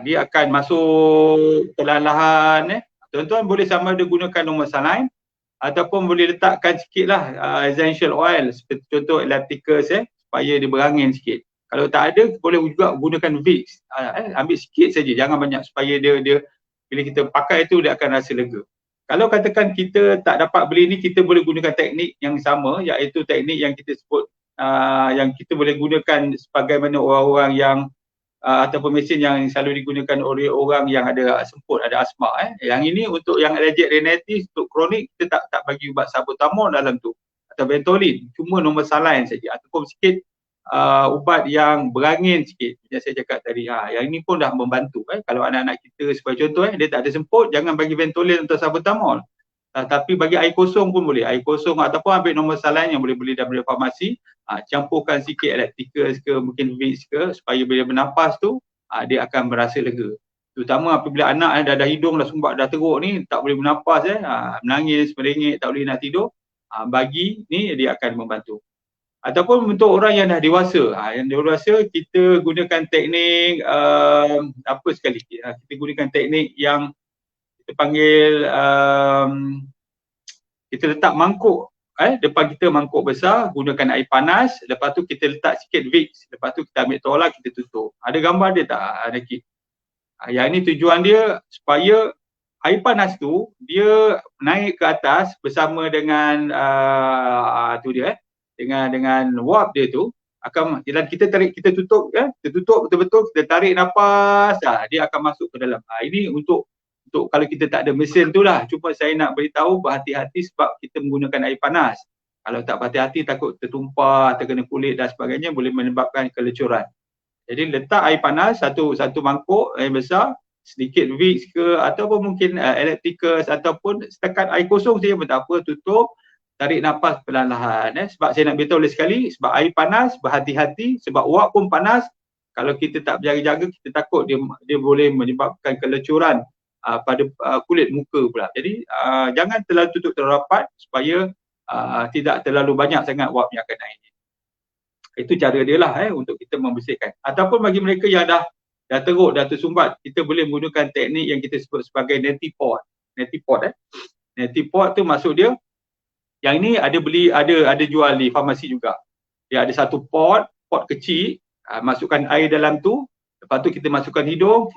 dia akan masuk perlahan-lahan. Tuan-tuan boleh sama ada gunakan normal saline ataupun boleh letakkan sikit lah essential oil, seperti contoh Ellipticus supaya dia berangin sikit. Kalau tak ada, boleh juga gunakan Vicks. Ambil sikit saja, jangan banyak, supaya dia bila kita pakai tu dia akan rasa lega. Kalau katakan kita tak dapat beli ni, kita boleh gunakan teknik yang sama, iaitu teknik yang kita sebut yang kita boleh gunakan sebagaimana orang-orang yang ataupun mesin yang selalu digunakan oleh orang yang ada semput, ada asma. Yang ini untuk yang allergic rhinitis, untuk kronik, kita tak bagi ubat salbutamol dalam tu atau Ventolin, cuma normal saline saja, ataupun sikit ubat yang berangin sikit yang saya cakap tadi. Yang ini pun dah membantu. Kalau anak-anak kita sebagai contoh, dia tak ada semput, jangan bagi Ventolin atau salbutamol, tapi bagi air kosong pun boleh, air kosong, ataupun ambil normal saline yang boleh beli daripada farmasi, campurkan sikit Ellipticus ke, mungkin Vicks ke, supaya bila bernafas tu dia akan merasa lega. Terutama apabila anak dah hidung dah sumbat, dah teruk ni, tak boleh bernafas, menangis, merengek, tak boleh nak tidur, bagi ni dia akan membantu. Ataupun untuk orang yang dah dewasa, yang dewasa kita gunakan teknik apa sekali, kita gunakan teknik yang kita panggil kita letak mangkuk depan kita, mangkuk besar, gunakan air panas, lepas tu kita letak sikit Vicks, lepas tu kita ambil tolak, kita tutup. Ada gambar dia tak, Nakib? Yang ini tujuan dia supaya air panas tu dia naik ke atas bersama dengan tu dia dengan wap dia tu, akan dan kita tarik, kita tutup betul-betul, kita tarik nafas, dia akan masuk ke dalam. Ini untuk kalau kita tak ada mesin tu lah. Cuma saya nak beritahu berhati-hati sebab kita menggunakan air panas. Kalau tak berhati-hati, takut tertumpah, terkena kulit dan sebagainya, boleh menyebabkan kelecuran. Jadi letak air panas, satu mangkuk air besar, sedikit Vicks ke, ataupun mungkin Ellipticus, ataupun setakat air kosong saja pun tak apa, tutup, tarik nafas perlahan-lahan. Sebab saya nak beritahu sekali, sebab air panas, berhati-hati, sebab wap pun panas. Kalau kita tak berjaga-jaga, kita takut dia boleh menyebabkan kelecuran pada kulit muka pula. Jadi jangan terlalu tutup terlalu rapat supaya tidak terlalu banyak sangat wap yang akan naik. Itu cara dia lah untuk kita membersihkan. Ataupun bagi mereka yang dah teruk, dah tersumbat, kita boleh menggunakan teknik yang kita sebut sebagai neti pot. Neti pot tu maksud dia, yang ini ada jual di farmasi juga. Dia ada satu pot kecil, masukkan air dalam tu, lepas tu kita masukkan hidung,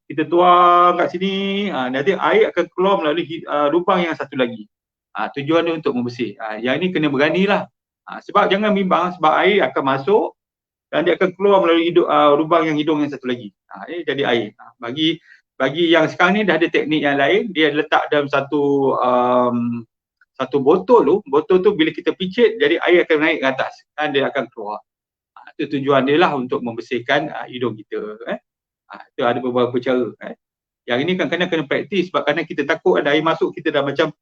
kita tuang kat sini, nanti air akan keluar melalui lubang yang satu lagi. Tujuan dia untuk membersih. Yang ini kena beranilah. Sebab jangan bimbang, sebab air akan masuk dan dia akan keluar melalui lubang yang hidung yang satu lagi. Ini jadi air. Bagi yang sekarang ni dah ada teknik yang lain, dia letak dalam satu botol tu bila kita picit, jadi air akan naik ke atas dan dia akan keluar. Itu tujuan dia lah untuk membersihkan hidung kita. Itu ada beberapa cara. Yang ini kan kena praktis, sebab kadang kita takut ada air masuk, kita dah macam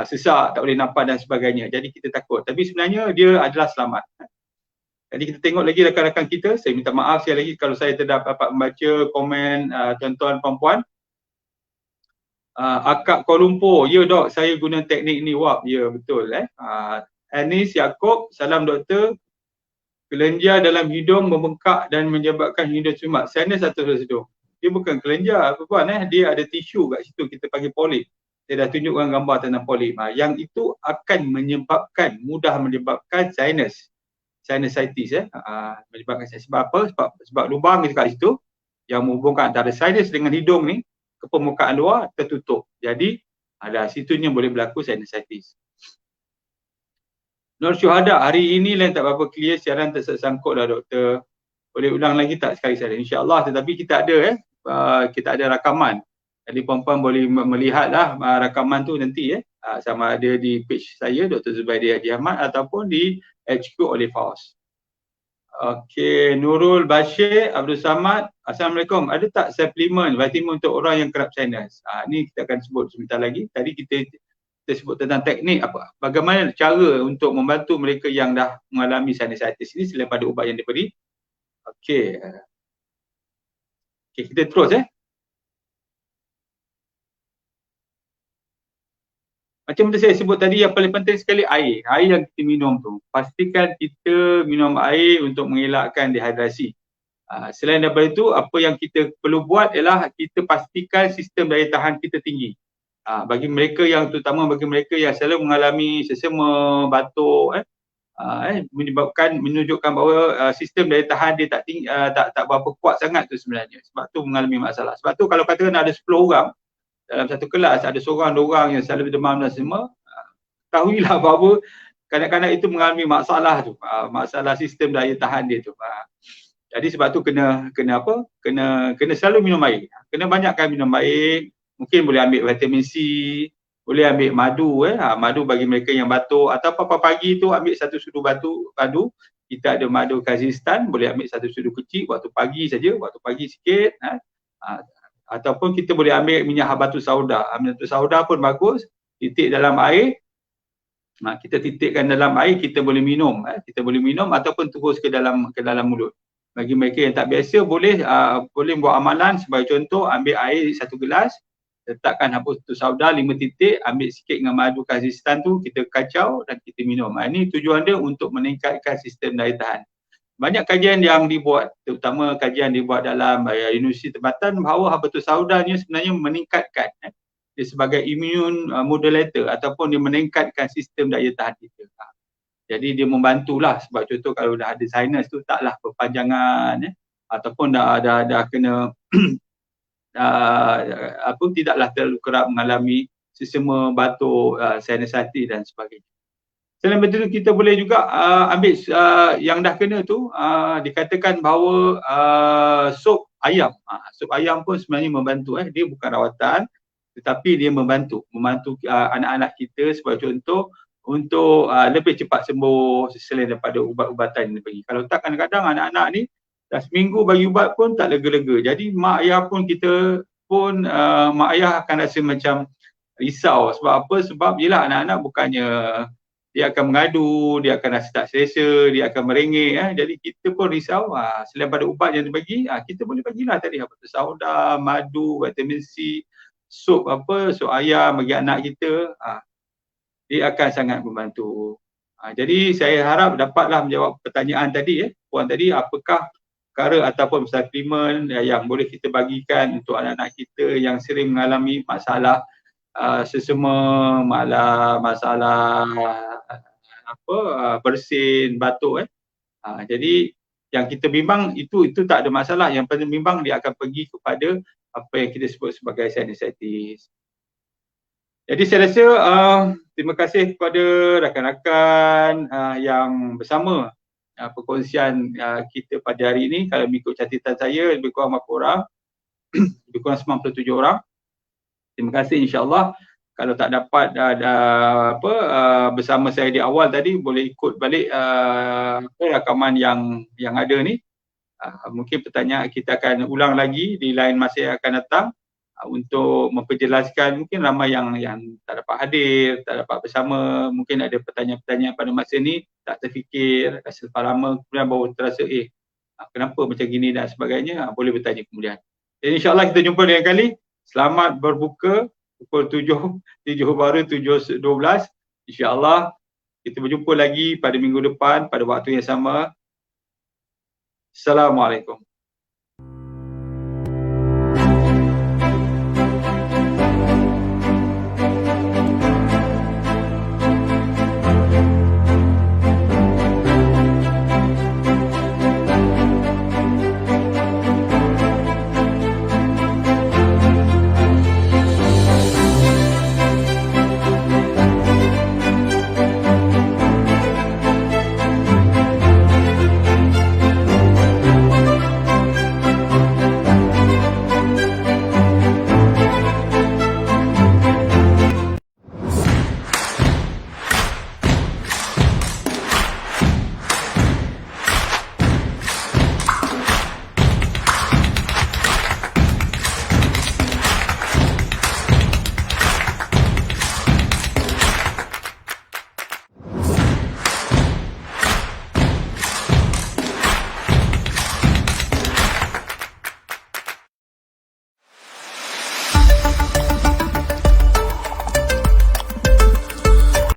sesak, tak boleh nampak dan sebagainya. Jadi kita takut. Tapi sebenarnya dia adalah selamat. Jadi kita tengok lagi rakan-rakan kita. Saya minta maaf sekali lagi kalau saya tidak dapat membaca komen tuan-tuan puan-puan. Akak Kuala Lumpur, ya dok, saya guna teknik ni, wap, ya betul. Anis Yaakob, salam doktor. Kelenjar dalam hidung membengkak dan menyebabkan hidung sumat. Sinus atau hidung? Dia bukan kelenjar puan, dia ada tisu kat situ, kita panggil polip. Saya dah tunjukkan gambar tentang polip. Yang itu akan menyebabkan, mudah menyebabkan sinus. Sinusitis, menyebabkan sinus. Sebab apa? Sebab lubang kat situ yang menghubungkan antara sinus dengan hidung ni ke permukaan luar tertutup. Jadi ada situnya boleh berlaku sinusitis. Nur Syuhada, hari ini lain tak berapa clear, siaran tersangkut lah doktor. Boleh ulang lagi tak sekali saja? InsyaAllah, tetapi kita ada kita ada rakaman. Jadi puan-puan boleh melihatlah rakaman tu nanti sama ada di page saya Dr. Zubaidi Haji Ahmad ataupun di HQ oleh Faus. Okey, Nurul Bashir Abdul Samad, Assalamualaikum. Ada tak suplemen vitamin untuk orang yang kerap sinus? Ni kita akan sebut sebentar lagi. Tadi kita sebut tentang teknik bagaimana cara untuk membantu mereka yang dah mengalami sinusitis ini selain pada ubat yang diberi. Okey. Okey, kita terus Macam saya sebut tadi, yang paling penting sekali air. Air yang kita minum tu. Pastikan kita minum air untuk mengelakkan dehidrasi. Selain daripada itu, apa yang kita perlu buat ialah kita pastikan sistem daya tahan kita tinggi. Bagi mereka yang, terutama bagi mereka yang selalu mengalami sesama, batuk, menunjukkan bahawa sistem daya tahan dia tak tinggi, tak berapa kuat sangat tu sebenarnya. Sebab tu mengalami masalah. Sebab tu kalau katakan ada 10 orang dalam satu kelas, ada seorang dua orang yang selalu demam dan semua, ketahuilah bahawa kanak-kanak itu mengalami masalah tu, masalah sistem daya tahan dia tu. Jadi sebab tu kena apa? Kena selalu minum air. Kena banyakkan minum air. Mungkin boleh ambil vitamin C, boleh ambil madu, madu bagi mereka yang batuk, atau pagi tu ambil satu sudu madu. Kita ada madu kazistan, boleh ambil satu sudu kecil waktu pagi saja, waktu pagi sikit. Ataupun kita boleh ambil minyak habatus sauda. Habatus sauda pun bagus, titik dalam air. Kita titikkan dalam air, kita boleh minum. Kita boleh minum ataupun terus ke dalam mulut. Bagi mereka yang tak biasa, boleh buat amalan. Sebagai contoh, ambil air 1 gelas, letakkan habatus sauda 5 titik, ambil sikit dengan madu kazistan tu, kita kacau dan kita minum. Ini tujuan dia untuk meningkatkan sistem daya tahan. Banyak kajian yang dibuat, terutama kajian dibuat dalam universiti tempatan, bahawa habatus sauda ni sebenarnya meningkatkan dia sebagai immune modulator ataupun dia meningkatkan sistem daya tahan kita. Jadi dia membantulah, sebab contoh kalau dah ada sinus tu taklah perpanjangan ataupun dah kena tidaklah terlalu kerap mengalami sesama batuk, sinusitis dan sebagainya. Selain daripada itu, kita boleh juga ambil yang dah kena tu, dikatakan bahawa sup ayam. Sup ayam pun sebenarnya membantu. Dia bukan rawatan, tetapi dia membantu anak-anak kita sebagai contoh untuk lebih cepat sembuh selain daripada ubat-ubatan yang dibagi. Kalau tak, kadang-kadang anak-anak ni dah seminggu bagi ubat pun tak lega-lega. Jadi mak ayah pun mak ayah akan rasa macam risau. Sebab apa? Sebab yelah anak-anak bukannya dia akan mengadu, dia akan rasa tak selesa, dia akan merengek. Jadi kita pun risau. Selain pada ubat yang dibagi, kita boleh bagilah tadi habatus sauda, madu, vitamin C, sup ayam bagi anak kita. Dia akan sangat membantu. Jadi saya harap dapatlah menjawab pertanyaan tadi. Puan tadi, apakah perkara ataupun suplemen yang boleh kita bagikan untuk anak-anak kita yang sering mengalami masalah sesama, masalah bersin, batuk. Jadi yang kita bimbang itu tak ada masalah. Yang paling bimbang dia akan pergi kepada apa yang kita sebut sebagai sinusitis. Jadi saya rasa terima kasih kepada rakan-rakan yang bersama perkongsian kita pada hari ini. Kalau mengikut catatan saya, lebih kurang berapa orang? Lebih kurang 97 orang. Terima kasih, insya-Allah. Kalau tak dapat bersama saya di awal tadi, boleh ikut balik rakaman yang ada ni. Mungkin pertanyaan kita akan ulang lagi di lain masa yang akan datang. untuk memperjelaskan. Mungkin ramai yang tak dapat hadir, tak dapat bersama, mungkin ada pertanyaan-pertanyaan pada masa ni tak terfikir, rasa lama kemudian baru terasa kenapa macam gini dan sebagainya, boleh bertanya kemudian. Jadi insyaAllah kita jumpa lain kali. Selamat berbuka pukul 7 baru 7.12. InsyaAllah kita berjumpa lagi pada minggu depan pada waktu yang sama. Assalamualaikum.